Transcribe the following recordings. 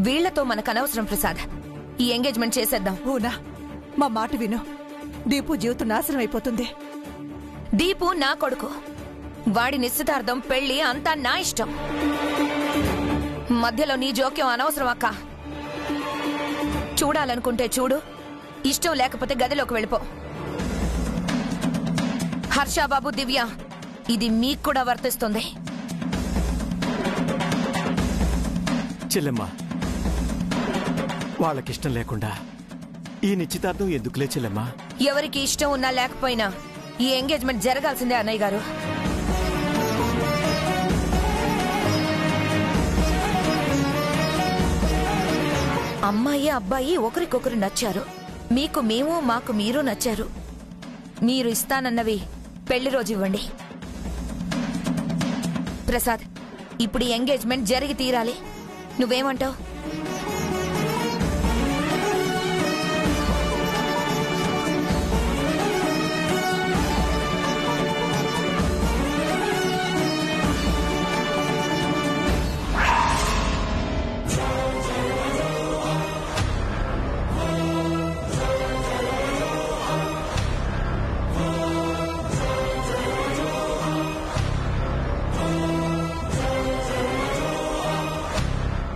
వీళ్లతో మనకు అనవసరం ప్రసాద్. ఈ ఎంగేజ్మెంట్ చేసేద్దాం. ఊనా, మా మాట విను. దీపు జీవితం నాశనం అయిపోతుంది. దీపు నా కొడుకు. వాడి నిశ్చితార్థం, పెళ్లి అంతా నా ఇష్టం. మధ్యలో నీ జోక్యం అనవసరం అక్క. చూడాలనుకుంటే చూడు, ఇష్టం లేకపోతే గదిలోకి వెళ్ళిపో. హర్షబాబు, దివ్య, ఇది మీకు కూడా వర్తిస్తుంది. చెల్లెమ్మ, వాళ్ళకిష్టం లేకుండా ఈ నిశ్చితార్థం ఎందుకులే చెల్లెమ్మ? ఎవరికి ఇష్టం ఉన్నా లేకపోయినా ఈ ఎంగేజ్మెంట్ జరగాల్సిందే అన్నయ్య గారు. అమ్మాయి అబ్బాయి ఒకరికొకరు నచ్చారు. మీకు మేము, మాకు మీరు నచ్చారు. మీరు ఇస్తానన్నవి పెళ్లి రోజు ఇవ్వండి. ప్రసాద్, ఇప్పుడు ఈ ఎంగేజ్మెంట్ జరిగి తీరాలి. నువ్వేమంటావు?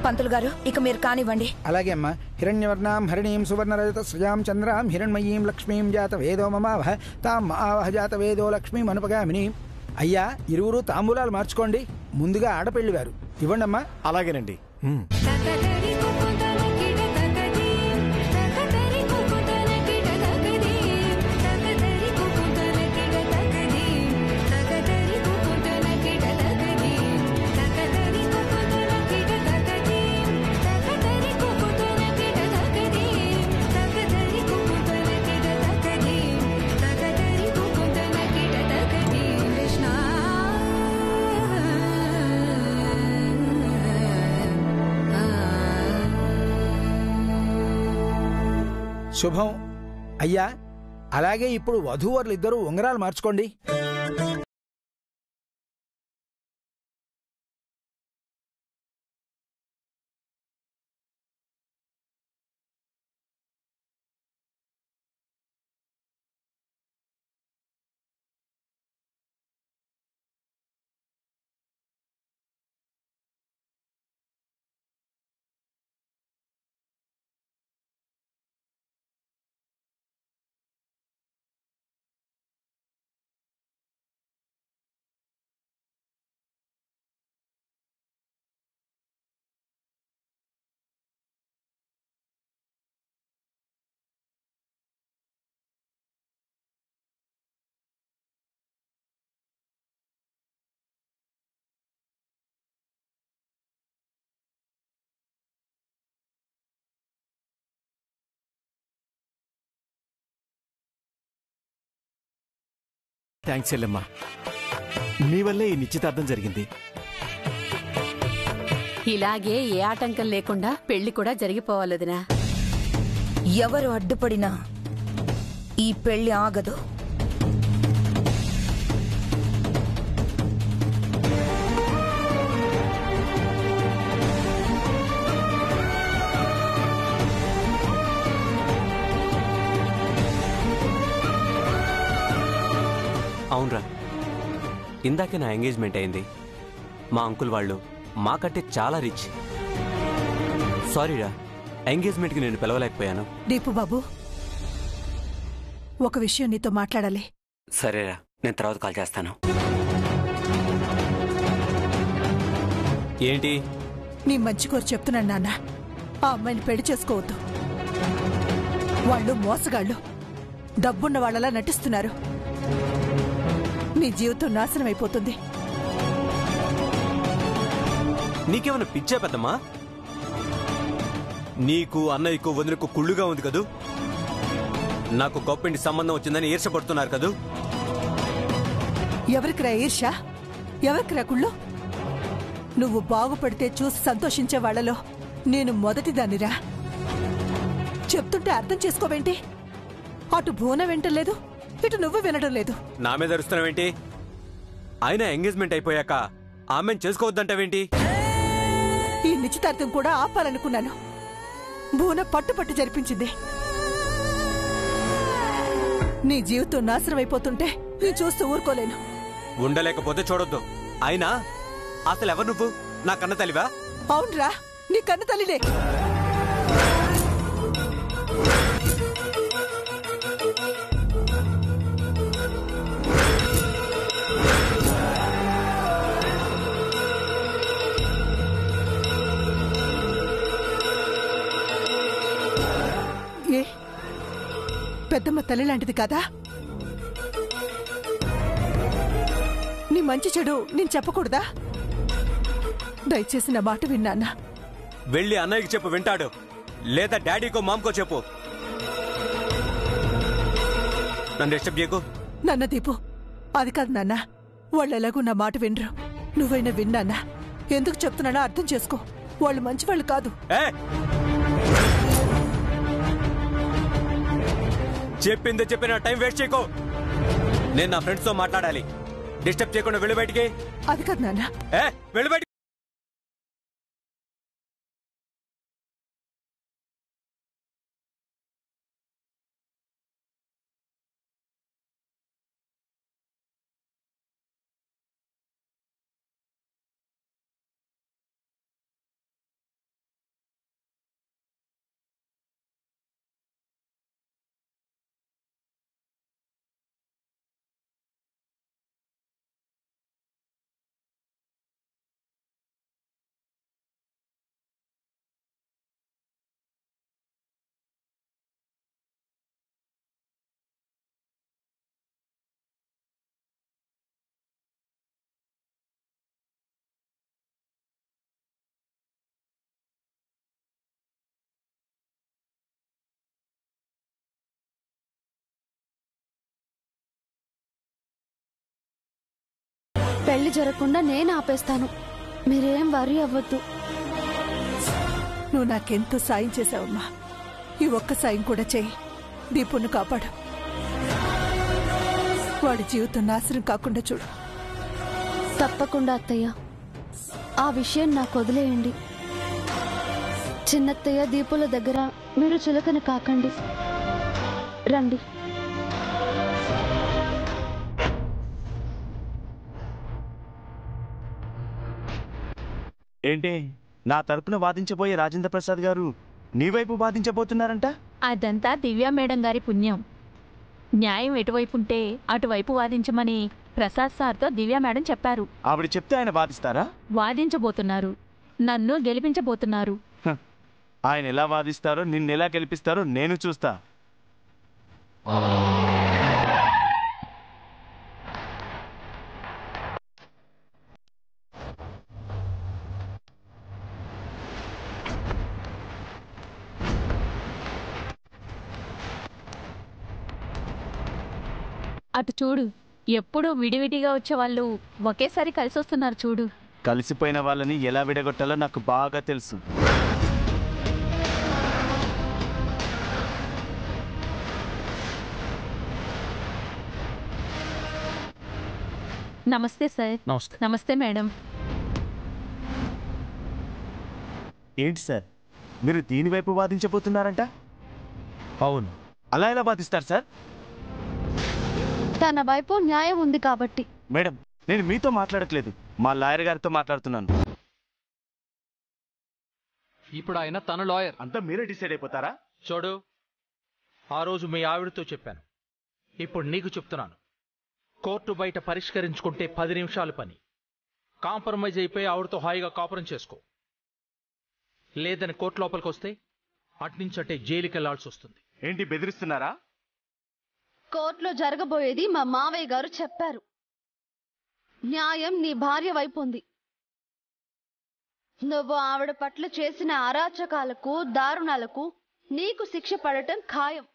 పంతులు గారు, ఇక మీరు కానివ్వండి. అలాగే అమ్మా. హిరణ్యవర్ణాం హరిణీం సువర్ణరజత శ్రియాం చంద్రాం హిరణ్మయీం లక్ష్మీం జాత వేదో మమావహ తాం ఆవహ జాత వేదో లక్ష్మీం అనుపగామిని. అయ్యా, ఇరువురు తాంబూలాలు మార్చుకోండి. ముందుగా ఆడపెళ్లి వారు ఇవ్వండి అమ్మా. అలాగేనండి. శుభం. అయ్యా, అలాగే ఇప్పుడు వధూవరులు ఇద్దరు ఉంగరాలు మార్చుకోండి. థ్యాంక్స్ చెల్లెమ్మ, మీ వల్లే ఈ నిశ్చితార్థం జరిగింది. ఇలాగే ఏ ఆటంకం లేకుండా పెళ్లి కూడా జరిగిపోవాలదినా. ఎవరు అడ్డుపడినా ఈ పెళ్లి ఆగదు. అవునరా, ఇందాకే నా ఎంగేజ్మెంట్ అయింది. మా అంకుల్ వాళ్ళు మాకంటే చాలా రిచ్. సారీరా, ఎంగేజ్మెంట్కి నేను పిలవలేకపోయాను. దీపు బాబు, ఒక విషయం నీతో మాట్లాడాలి. సరేరా, నేను తర్వాత కాల్ చేస్తాను. ఏంటి? నీ మంచి కోరి చెప్తున్నాను నాన్న. ఆ అమ్మాయిని పెళ్లి చేసుకోవద్దు. వాళ్ళు మోసగాళ్ళు, డబ్బున్న వాళ్ళలా నటిస్తున్నారు. నీ జీవితం నాశనం అయిపోతుంది. నీకేమైనా పిచ్చా పెద్దమ్మా? నీకు అన్నయ్యకు వదినకు కుళ్ళుగా ఉంది కదూ. నాకు గొప్పింటి సంబంధం వచ్చిందని ఈర్షపడుతున్నారు కదూ. ఎవరికిరా ఈర్ష? ఎవరికిరా కుళ్ళు? నువ్వు బాగుపడితే చూసి సంతోషించే వాళ్లలో నేను మొదటిదానిరా. చెప్తుంటే అర్థం చేసుకోవేంటి? అటు భూన వింటలేదు, ఇటు నువ్వు వినడం లేదు. నా మీద అరుస్తున్నావేంటి? ఆయన ఎంగేజ్మెంట్ అయిపోయాక ఆమెను చేసుకోవద్దంటావేంటి? ఈ నిశ్చితార్థం కూడా ఆపాలనుకున్నాను. భూన పట్టు జరిపించింది. నీ జీవితం నాశనం అయిపోతుంటే నేను చూస్తూ ఊరుకోలేను. ఉండలేకపోతే చూడొద్దు. అయినా అసలు ఎవరు నువ్వు? నా కన్న తల్లివా? అవునరా, నీ కన్న తల్లినే. ఏ పెద్దమ్మ తల్లి లాంటిది కదా? నీ మంచి చెడు నేను చెప్పకూడదా? దయచేసి నా మాట విన్నానా? వెళ్ళి అన్నయ్యకి చెప్పు, వింటాడు. లేదా డాడీకో మామ్కో చెప్పు. నన్ను డిస్టర్బ్ చేయకు. నన్న దీపు, అది కాదు నాన్న. వాళ్ళు ఎలాగూ నా మాట వినరు. నువ్వైనా విన్నానా? ఎందుకు చెప్తున్నానో అర్థం చేసుకో. వాళ్ళు మంచివాళ్ళు కాదు. చెప్పింది చెప్పిన టైం వేస్ట్ చేయకు. నేను నా ఫ్రెండ్స్ తో మాట్లాడాలి. డిస్టర్బ్ చేయకుండా వెళ్ళి బయటికి. అది కాదు నాన్న. వెళ్ళి బయటికి. పెళ్లి జరగకుండా నేను ఆపేస్తాను. మీరేం వరీ అవ్వద్దు. నువ్వు నాకెంతో సాయం చేశావమ్మా. ఈ ఒక్క సాయం కూడా చెయ్యి. దీపును కాపాడు. వాడి జీవితం నాశనం కాకుండా చూడు. తప్పకుండా అత్తయ్య. ఆ విషయం నాకు వదిలేయండి. చిన్నత్తయ్య, దీపుల దగ్గర మీరు చులకన కాకండి. రండి. ఏంటి, నా తరపున వాదించబోయే రాజేంద్ర ప్రసాద్ గారు నీ వైపు వాదించబోతున్నారంట? అదంతా దివ్యా మేడం గారి పుణ్యం. న్యాయం ఎటువైపు ఉంటే అటువైపు వాదించమని ప్రసాద్ సార్తో దివ్యా మేడం చెప్పారు. ఆవిడ చెప్తే ఆయన వాదిస్తారా? వాదించబోతున్నారు. నన్ను గెలిపించబోతున్నారు. ఆయన ఎలా వాదిస్తారో, నిన్నెలా గెలిపిస్తారో నేను చూస్తా. అటు చూడు, ఎప్పుడూ విడివిడిగా వచ్చే వాళ్ళు ఒకేసారి కలిసి వస్తున్నారు చూడు. కలిసిపోయిన వాళ్ళని ఎలా విడగొట్టాలో నాకు బాగా తెలుసు. నమస్తే సార్. నమస్తే మేడం. ఏంటి సార్, మీరు దీని వైపు వాదించబోతున్నారంట? అవును. అలా ఎలా వాదిస్తారు సార్? తన వైపు న్యాయం ఉంది కాబట్టి. మేడం, నేను మీతో మాట్లాడట్లేదు, మా లాయర్ గారితో మాట్లాడుతున్నాను. ఇప్పుడు ఆయన తన లాయర్. అంతా మీరే డిసైడ్ అయిపోతారా? చూడు, ఆ రోజు మీ ఆవిడతో చెప్పాను, ఇప్పుడు నీకు చెప్తున్నాను. కోర్టు బయట పరిష్కరించుకుంటే 10 నిమిషాలు పని. కాంప్రమైజ్ అయిపోయి ఆవిడతో హాయిగా కాపురం చేసుకో. లేదని కోర్టు లోపలికి వస్తే అట్నుంచటే జైలుకి వెళ్లాల్సి వస్తుంది. ఏంటి, బెదిరిస్తున్నారా? కోర్టులో జరగబోయేది మా మావయ్య గారు చెప్పారు. న్యాయం నీ భార్య వైపు ఉంది. నువ్వు ఆవిడ పట్ల చేసిన అరాచకాలకు, దారుణాలకు నీకు శిక్ష పడటం ఖాయం.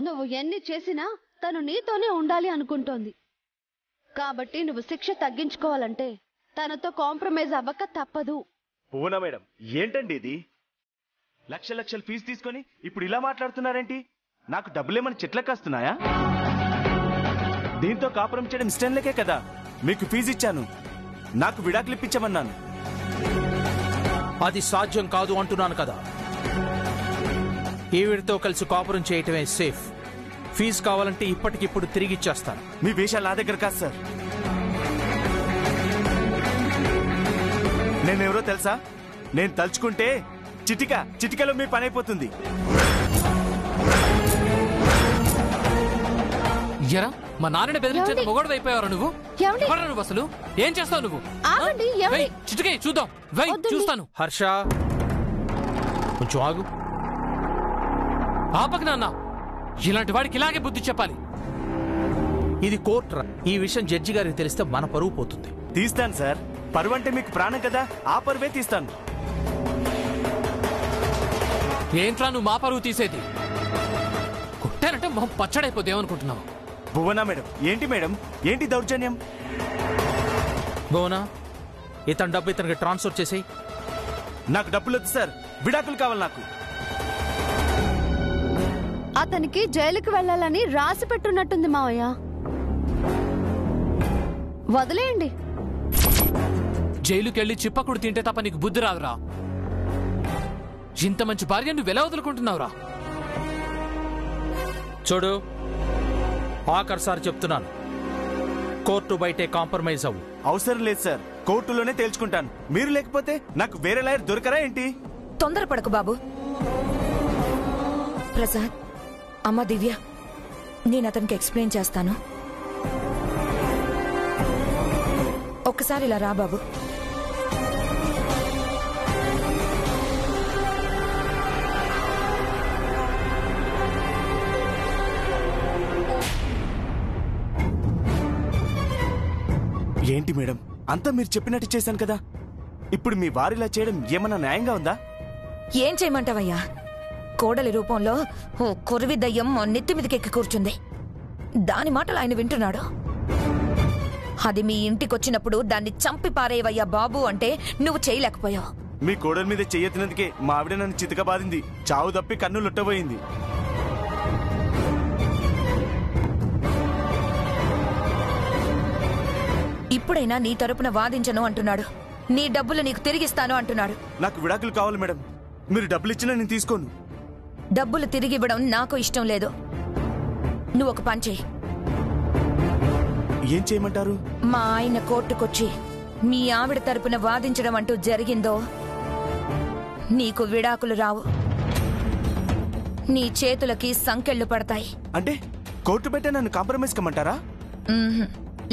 నువ్వు ఎన్ని చేసినా తను నీతోనే ఉండాలి అనుకుంటోంది. కాబట్టి నువ్వు శిక్ష తగ్గించుకోవాలంటే తనతో కాంప్రమైజ్ అవ్వక తప్పదు. పూనా మేడం, ఏంటండి ఇది? లక్షలు ఫీజు తీసుకొని ఇప్పుడు ఇలా మాట్లాడుతున్నారేంటి? నాకు డబ్బులేమని చెట్లకు వస్తున్నాయా? దీంతో కాపురం చేయడం ఇష్టంలేకే కదా మీకు ఫీజు ఇచ్చాను. నాకు విడాకులు ఇప్పించమన్నాను. అది సాధ్యం కాదు అంటున్నాను కదా. ఈవిడితో కలిసి కాపురం చేయటమే సేఫ్. ఫీజు కావాలంటే ఇప్పటికిప్పుడు తిరిగి ఇచ్చేస్తాను. మీ వేషాలు నా దగ్గర కాదు సార్. నేనెవరో తెలుసా? నేను తలుచుకుంటే చిటికలో మీ పని అయిపోతుంది. ఎరా మా నాన్నని బెదిరించేంత మొగోడు అయిపోయావరా నువ్వు? నువ్వు అసలు ఏం చేస్తావు నువ్వు? చిటికే చూద్దాం. చూస్తాను. హర్ష కొంచెం ఆగు. ఆపక నాన్న, ఇలాంటి వాడికి ఇలాగే బుద్ధి చెప్పాలి. ఇది కోర్టురా. ఈ విషయం జడ్జి గారికి తెలిస్తే మన పరువు పోతుంది. తీస్తాను సార్. పరువు అంటే మీకు ప్రాణం కదా, ఆ పరువే తీస్తాను. ఏంట్రా నువ్వు మా పరువు తీసేది? కొట్టానంటే మొహం పచ్చడైపోతే ఏమనుకుంటున్నావు? భువనా మేడం, ఏంటి మేడం, ఏంటి దౌర్జన్యం? భువనా, ఇతని డబ్బు ఇతనికి ట్రాన్స్ఫర్ చేసేయి. నాకు డబ్బులు వద్దు సార్, విడాకులు కావాలి నాకు. అతనికి జైలుకి వెళ్ళాలని రాసి పెట్టున్నట్టుంది మావయ్య. వదిలేయండి. జైలుకెళ్ళి చిప్పకుడు తింటే తప్ప నీకు బుద్ధి రాదురా. ఇంత మంచి భార్య నువ్వు ఎలా వదులుకుంటున్నావురా? చూడు, ఆఖరిసారి చెప్తున్నాను, కోర్టు బయటే కాంప్రమైజ్ అవ్వు. అవసరం లేదు సార్, కోర్టులోనే తేల్చుకుంటాను. మీరు లేకపోతే నాకు వేరే లాయర్ దొరకరా ఏంటి? తొందరపడకు బాబు. ప్రసాద్, అమ్మ దివ్య, నేను అతనికి ఎక్స్ప్లెయిన్ చేస్తాను. ఒక్కసారి ఇలా రా బాబు. ఏంటి మేడం, అంతా మీరు చెప్పినట్టు చేశాను కదా. ఇప్పుడు మీ వారిలా చేయడం ఏమన్నా న్యాయంగా ఉందా? ఏం చేయమంటావయ్యా? కోడలి రూపంలో ఓ కొరివి దయ్యం నెత్తి మీదకెక్కి కూర్చుంది. దాని మాటలు ఆయన వింటున్నాడు. అది మీ ఇంటికొచ్చినప్పుడు దాన్ని చంపి పారేవయ్యా బాబు అంటే నువ్వు చేయలేకపోయావు. మీ కోడల మీద చెయ్యెత్తినందుకే మా ఆవిడ నన్ను చితక బాధింది. చావు తప్పి కన్ను లొట్టబోయింది. ఇప్పుడైనా నీ తరపున వాదించను అంటున్నాడు. నీ డబ్బులు నీకు తిరిగిస్తాను అంటున్నాడు. నాకు విడాకులు కావాలి మేడం. మీరు డబ్బులు ఇచ్చినా నేను తీసుకోను. డబ్బులు తిరిగివ్వడం నాకు ఇష్టం లేదు. నువ్వు ఒక పని చెయ్యి. ఏం చేయమంటారు? మా ఆయన కోర్టుకొచ్చి మీ ఆవిడ తరపున వాదించడం అంటూ జరిగిందో నీకు విడాకులు రావు. నీ చేతులకి సంకెళ్ళు పడతాయి. అంటే కోర్టు పెట్టే నన్ను కాంప్రమైజ్ కమ్మంటారా?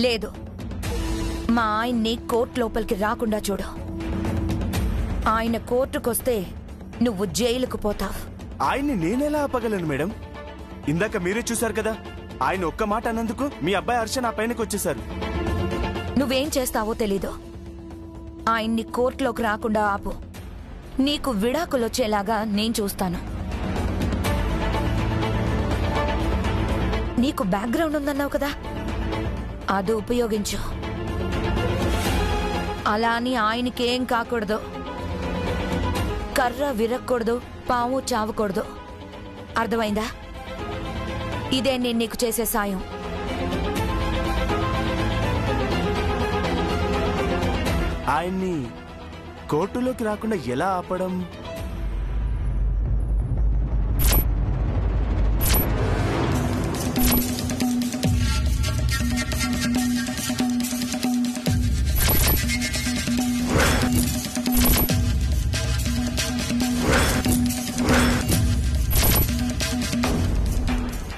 లేదు, మా ఆయన్ని కోర్టు లోపలికి రాకుండా చూడు. ఆయన కోర్టుకొస్తే నువ్వు జైలుకు పోతావు. ఆయన్ని నేనెలా ఆపగలను మేడం? ఇందాక మీరే చూశారు కదా, ఆయన ఒక్క మాట అన్నందుకు మీ అబ్బాయి హర్ష నా పైనకి వచ్చేశారు. నువ్వేం చేస్తావో తెలీదు. ఆయన్ని కోర్టులోకి రాకుండా ఆపు. నీకు విడాకులొచ్చేలాగా నేను చూస్తాను. నీకు బ్యాక్గ్రౌండ్ ఉందన్నావు కదా, అది ఉపయోగించు. అలా అని ఆయనకేం కాకూడదు. కర్ర విరక్కూడదు, పాము చావకూడదు. అర్థమైందా? ఇదే నేను నీకు చేసే సాయం. ఆయన్ని కోర్టులోకి రాకుండా ఎలా ఆపడం?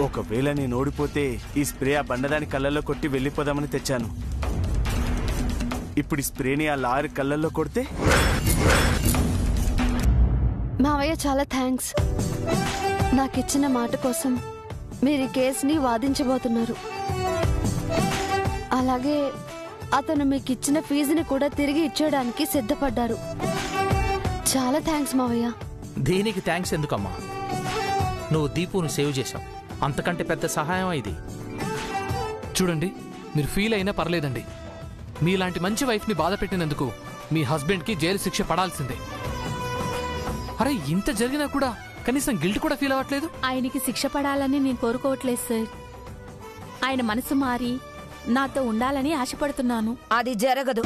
ఒకవేళ నేను ఓడిపోతే ఈ స్ప్రే ఆ బండదాని కళ్ళల్లో కొట్టి వెళ్ళిపోదామని తెచ్చాను. ఇప్పుడు ఈ స్ప్రేని ఆ లారీ కళ్ళల్లో కొడితే? మావయ్య, చాలా థ్యాంక్స్. నాకిచ్చిన మాట కోసం మీరు ఈ కేసుని వాదించబోతున్నారు. అలాగే అతను మీకు ఇచ్చిన ఫీజుని కూడా తిరిగి ఇచ్చేయడానికి సిద్ధపడ్డారు. చాలా థ్యాంక్స్ మావయ్య. దీనికి థ్యాంక్స్ ఎందుకమ్మా? నువ్వు దీపుని సేవ్ చేశావు, అంతకంటే పెద్ద సహాయం ఇది. చూడండి, మీరు ఫీల్ అయినా పర్లేదండి. మీలాంటి మంచి వైఫ్ని బాధ పెట్టినందుకు మీ హస్బెండ్కి జైలు శిక్ష పడాల్సిందే. అరే, ఇంత జరిగినా కూడా కనీసం గిల్ట్ కూడా ఫీల్ అవ్వట్లేదు. ఆయనకి శిక్ష పడాలని నేను కోరుకోవట్లేదు సార్. ఆయన మనసు మారి నాతో ఉండాలని ఆశపడుతున్నాను. అది జరగదు.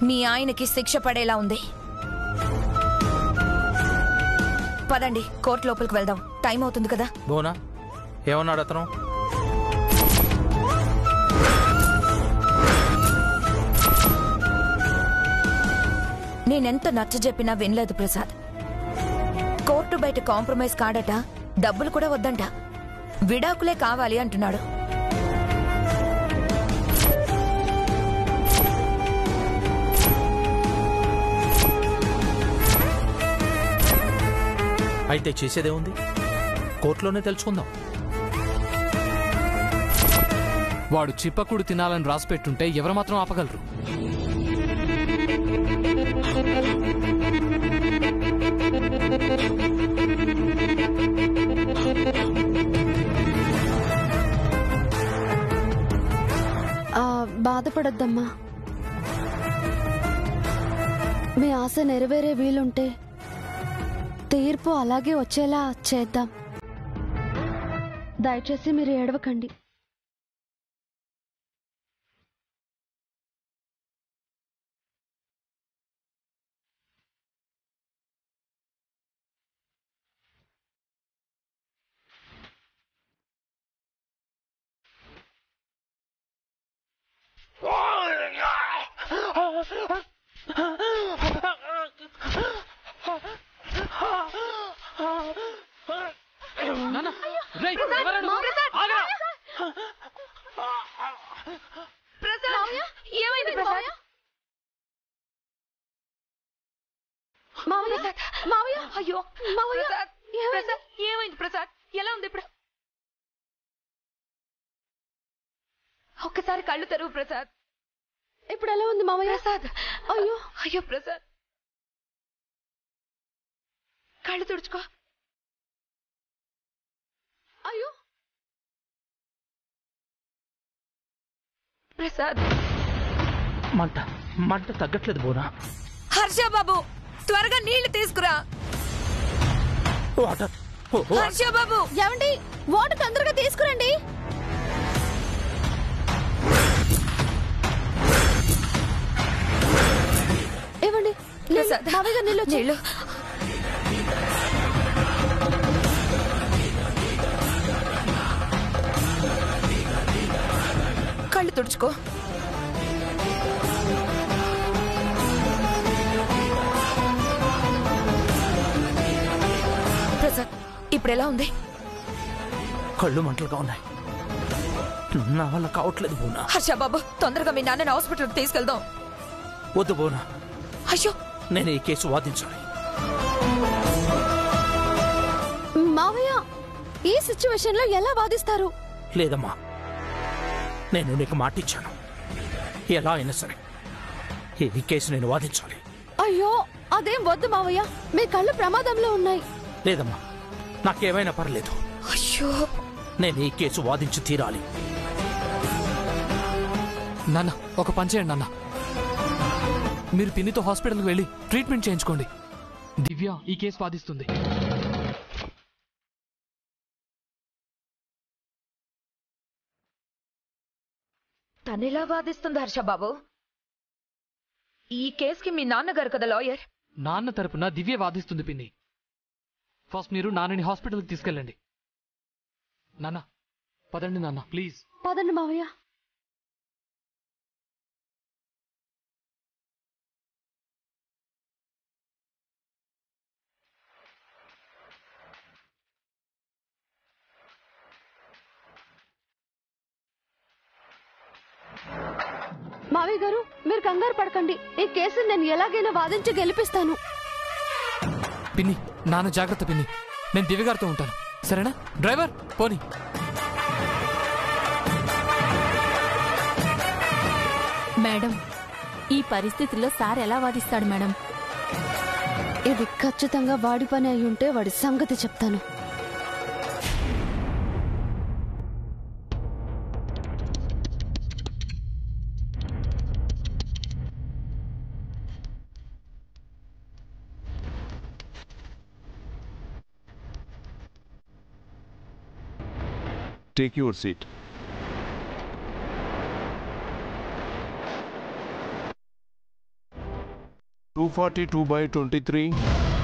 మీ ఆయనకి శిక్ష పడేలా ఉంది. పదండి, కోర్టు లోపలికి వెళ్దాం. టైం అవుతుంది కదా. బోనా ఏమన్నాడు అతను? నేనెంత నచ్చ చెప్పినా వినలేదు ప్రసాద్. కోర్టు బయట కాంప్రమైజ్ కాడట, డబ్బులు కూడా వద్దంట, విడాకులే కావాలి అంటున్నాడు. అయితే చేసేదే ఉంది, కోర్టులోనే తెలుసుకుందాం. వాడు చిప్పకూడు తినాలని రాసిపెట్టుంటే ఎవరు మాత్రం ఆపగలరు? బాధపడొద్దమ్మా. మీ ఆశ నెరవేరే వీలుంటే తీర్పు అలాగే వచ్చేలా చేద్దాం. దయచేసి మీరు ఏడవకండి. అయ్యో ఏమైంది ప్రసాద్? ఎలా ఉంది ఇప్పుడు? ఒక్కసారి కళ్ళు తెరువు ప్రసాద్. ఇప్పుడు ఎలా ఉంది మామయ్య? ప్రసాద్ అయ్యో అయ్యో ప్రసాద్, కళ్ళు తుడుచుకో. అయ్యో ప్రసాద్, మంట మంట తగ్గట్లేదు బోనా. హర్ష బాబు, త్వరగా నీళ్లు తీసుకురా. వాటర్. హర్ష బాబు, ఏమండి, వాటర్ తొందరగా తీసుకురండి. ఏమండి, మామయ్య గారు నీళ్ళు. నీళ్ళు కళ్ళు తుడుచుకో. ప్రసాద్, ఇప్పుడు ఎలా ఉంది? కళ్ళు మంటలుగా ఉన్నాయి, నా వల్ల కావట్లేదు బోనా. హర్ష బాబు, తొందరగా మీ నాన్నని హాస్పిటల్కి తీసుకెళ్దాం. వద్దు బోనా, అయ్యో నేను ఈ కేసు వాదించాలి. మావయ్య, ఈ సిచ్యువేషన్ లో ఎలా వాదిస్తారు? లేదమ్మా, నేను నీకు మాటిచ్చాను, ఎలా అయినా సరే ఈ కేసు నేను వాదించాలి. అయ్యో అదేం వద్దు మావయ్య, మీ కళ్ళు ప్రమాదంలో ఉన్నాయి. లేదమ్మా, నాకేమైనా పర్లేదు. అయ్యో, నేను ఈ కేసు వాదించి తీరాలి. నాన్న, ఒక పని చేయండి నాన్న. మీరు పిన్నితో హాస్పిటల్కి వెళ్ళి ట్రీట్మెంట్ చేయించుకోండి. దివ్య ఈ కేసు వాదిస్తుంది. తనెలా వాదిస్తుంది హర్ష బాబు? ఈ కేసుకి మీ నాన్నగారు కదా లాయర్. నాన్న తరపున దివ్య వాదిస్తుంది పిన్ని. ఫస్ట్ మీరు నాన్నని హాస్పిటల్కి తీసుకెళ్ళండి. నాన్న పదండి నాన్న, ప్లీజ్ పదండి మావయ్య. మావయ్య గారు, మీరు కంగారు పడకండి. ఈ కేసుని నేను ఎలాగైనా వాదించి గెలిపిస్తాను. పిన్ని, నాన్న జాగ్రత్త పిన్ని. నేను దివ్య గారితో ఉంటాను, సరేనా? డ్రైవర్ పోనీ. మేడం, ఈ పరిస్థితుల్లో సార్ ఎలా వాదిస్తాడు మేడం? ఇది ఖచ్చితంగా వాడి పని అయి ఉంటే వాడి సంగతి చెప్తాను. Take your seat. 242/23